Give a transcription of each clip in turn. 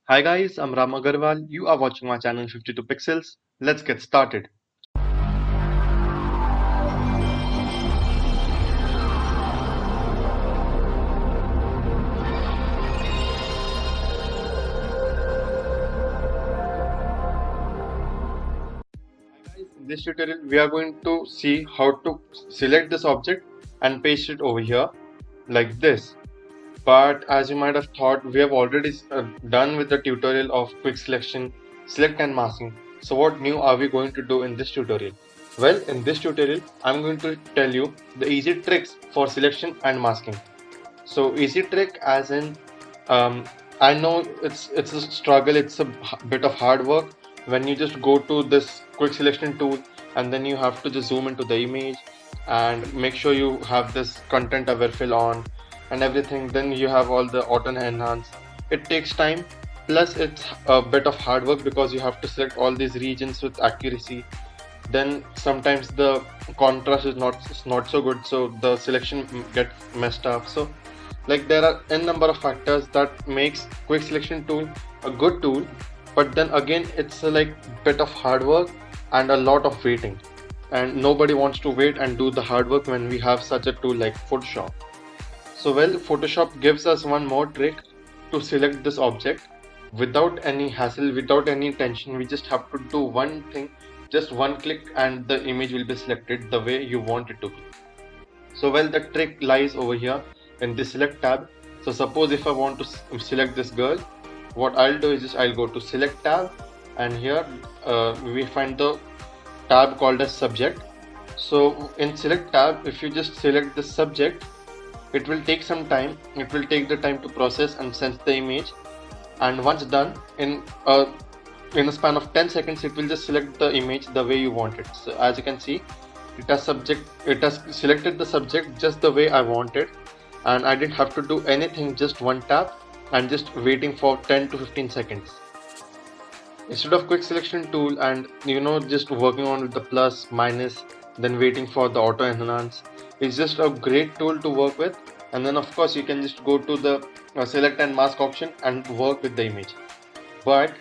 Hi guys, I'm Ram Agarwal. You are watching my channel 52 Pixels. Let's get started. In this tutorial, we are going to see how to select this object and paste it over here like this. But as you might have thought, we have already done with the tutorial of quick selection, select and masking. So what new are we going to do in this tutorial? Well, in this tutorial, I'm going to tell you the easy tricks for selection and masking. So easy trick as in, um, I know it's a struggle, it's a bit of hard work when you just go to this quick selection tool and then you have to just zoom into the image and make sure you have this content aware fill on and everything. Then you have all the auto enhance. It takes time. Plus it's a bit of hard work because you have to select all these regions with accuracy. Then sometimes the contrast is not so good, so the selection gets messed up. So like there are n number of factors that makes quick selection tool a good tool, but then again it's a like bit of hard work and a lot of waiting, and nobody wants to wait and do the hard work when we have such a tool like Photoshop. So well, Photoshop gives us one more trick to select this object without any hassle, without any tension. We just have to do one thing, just one click, and the image will be selected the way you want it to be. So well, the trick lies over here in the select tab. So suppose if I want to select this girl, what I'll do is just I'll go to select tab, and here we find the tab called as subject. So in select tab, if you just select the subject, it will take some time. It will take the time to process and sense the image, and once done, in a span of 10 seconds, it will just select the image the way you want it. So as you can see, it has selected the subject just the way I wanted, and I didn't have to do anything, just one tap and just waiting for 10 to 15 seconds. Instead of quick selection tool and just working on with the plus minus then waiting for the auto enhance, it's just a great tool to work with. And then of course you can just go to the select and mask option and work with the image. But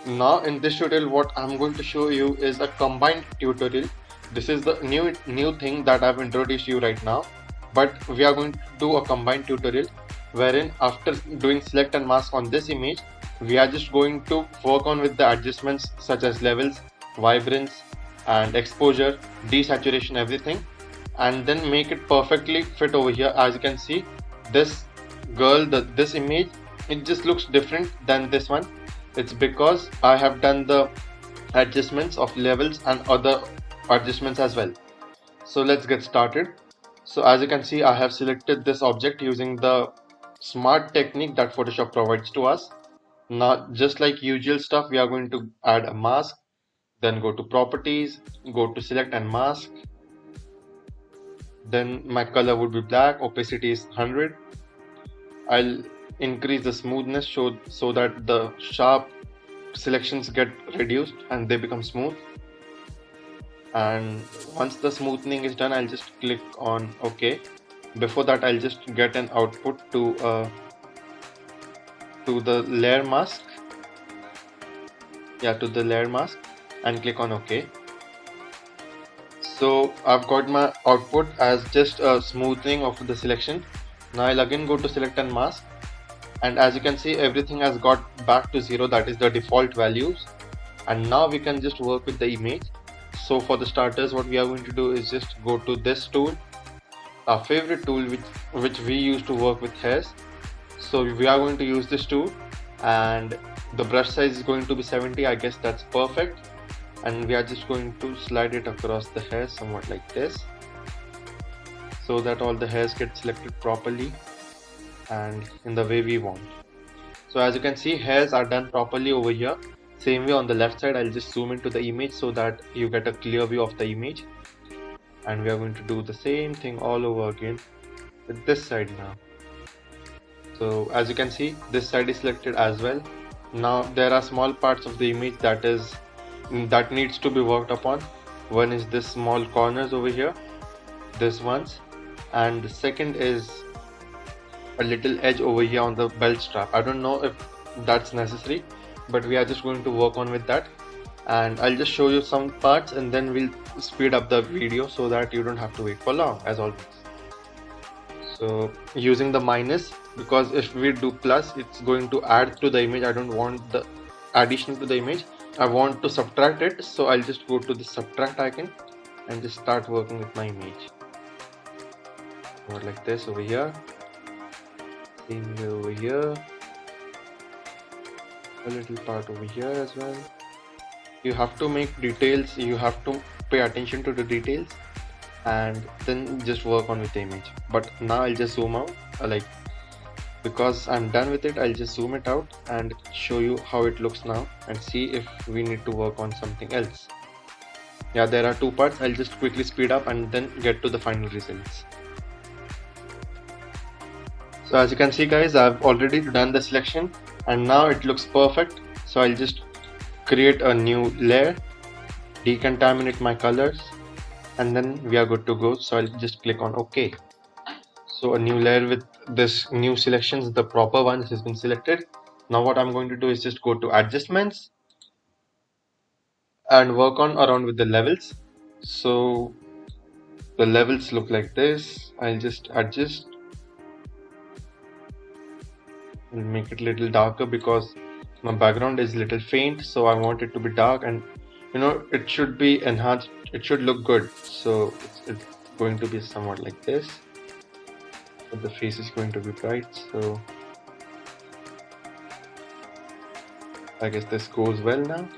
now in this tutorial, what I'm going to show you is a combined tutorial. This is the new thing that I've introduced you right now, but we are going to do a combined tutorial wherein after doing select and mask on this image, we are just going to work on with the adjustments such as levels, vibrance and exposure, desaturation, everything, and then make it perfectly fit over here. As you can see, this girl, this image, it just looks different than this one. It's because I have done the adjustments of levels and other adjustments as well. So let's get started. So as you can see, I have selected this object using the smart technique that Photoshop provides to us. Now just like usual stuff, we are going to add a mask, then go to properties, go to select and mask. Then my color would be black, opacity is 100. I'll increase the smoothness so that the sharp selections get reduced and they become smooth. And once the smoothing is done, I'll just click on OK. Before that, I'll just get an output to the layer mask. Yeah, to the layer mask, and click on OK. So I've got my output as just a smoothing of the selection. Now I'll again go to select and mask, and as you can see, everything has got back to 0, that is the default values. And now we can just work with the image. So for the starters, what we are going to do is just go to this tool, our favorite tool which we use to work with hairs. So we are going to use this tool, and the brush size is going to be 70. I guess that's perfect. And we are just going to slide it across the hairs somewhat like this, so that all the hairs get selected properly and in the way we want. So as you can see, hairs are done properly over here. Same way on the left side, I'll just zoom into the image so that you get a clear view of the image. And we are going to do the same thing all over again with this side now. So as you can see, this side is selected as well. Now there are small parts of the image that needs to be worked upon. One is this small corners over here, this ones, and the second is a little edge over here on the belt strap. I don't know if that's necessary, but we are just going to work on with that, and I'll just show you some parts and then we'll speed up the video so that you don't have to wait for long as always. So using the minus, because if we do plus, it's going to add to the image. I don't want the addition to the image, I want to subtract it. So I'll just go to the subtract icon and just start working with my image. Go like this over here, same way over here, a little part over here as well. You have to make details, you have to pay attention to the details and then just work on with the image. But now I'll just zoom out, because I'm done with it, I'll just zoom it out and show you how it looks now and see if we need to work on something else. Yeah, there are two parts. I'll just quickly speed up and then get to the final results. So as you can see guys, I've already done the selection and now it looks perfect. So I'll just create a new layer, decontaminate my colors, and then we are good to go. So I'll just click on OK. So a new layer with this new selections, the proper one has been selected. Now what I'm going to do is just go to adjustments and work on around with the levels. So the levels look like this. I'll just adjust and make it a little darker because my background is a little faint, so I want it to be dark, and it should be enhanced, it should look good. So it's going to be somewhat like this, but the face is going to be bright, so I guess this goes well now.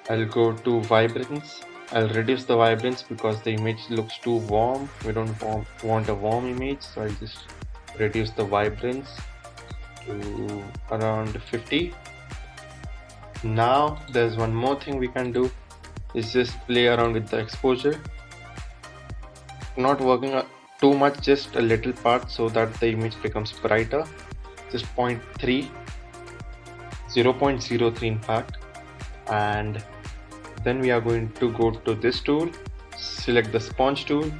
I'll go to vibrance. I'll reduce the vibrance because the image looks too warm. We don't want a warm image, so I'll just reduce the vibrance to around 50. Now there's one more thing we can do, is just play around with the exposure, not working too much, just a little part so that the image becomes brighter, just 0.3, 0.03 in fact. And then we are going to go to this tool, select the sponge tool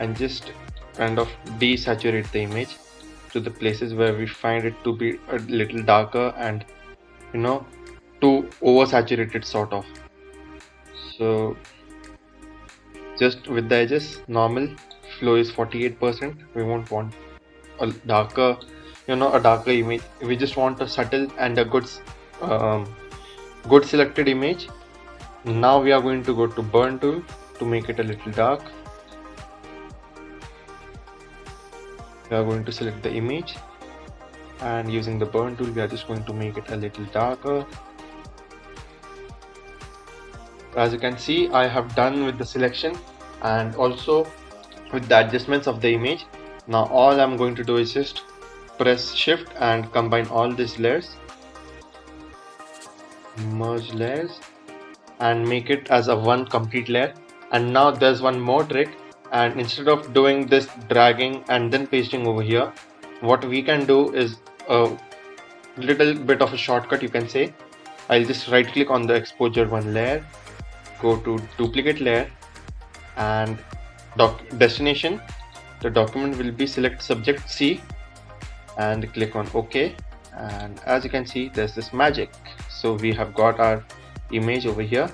and just kind of desaturate the image to the places where we find it to be a little darker and too oversaturated sort of. So just with the edges, normal flow is 48%. We won't want a darker image. We just want a subtle and a good selected image. Now we are going to go to burn tool to make it a little dark. We are going to select the image and using the burn tool we are just going to make it a little darker. As you can see, I have done with the selection and also with the adjustments of the image. Now all I'm going to do is just press shift and combine all these layers, merge layers and make it as a one complete layer. And now there's one more trick, and instead of doing this dragging and then pasting over here, what we can do is a little bit of a shortcut, you can say. I'll just right click on the exposure one layer, go to duplicate layer and destination. The document will be select subject C and click on OK, and as you can see there's this magic. So we have got our image over here.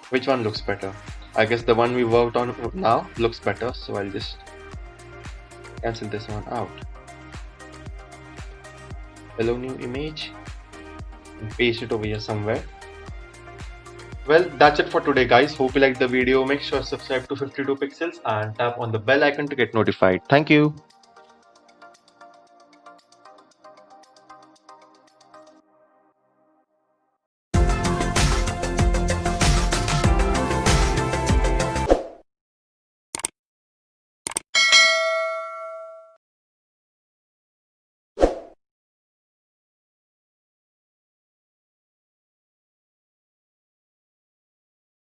Which one looks better? I guess the one we worked on now looks better, so I'll just cancel this one out. Hello new image and paste it over here somewhere. Well, that's it for today guys. Hope you liked the video. Make sure to subscribe to 52 Pixels and tap on the bell icon to get notified. Thank you.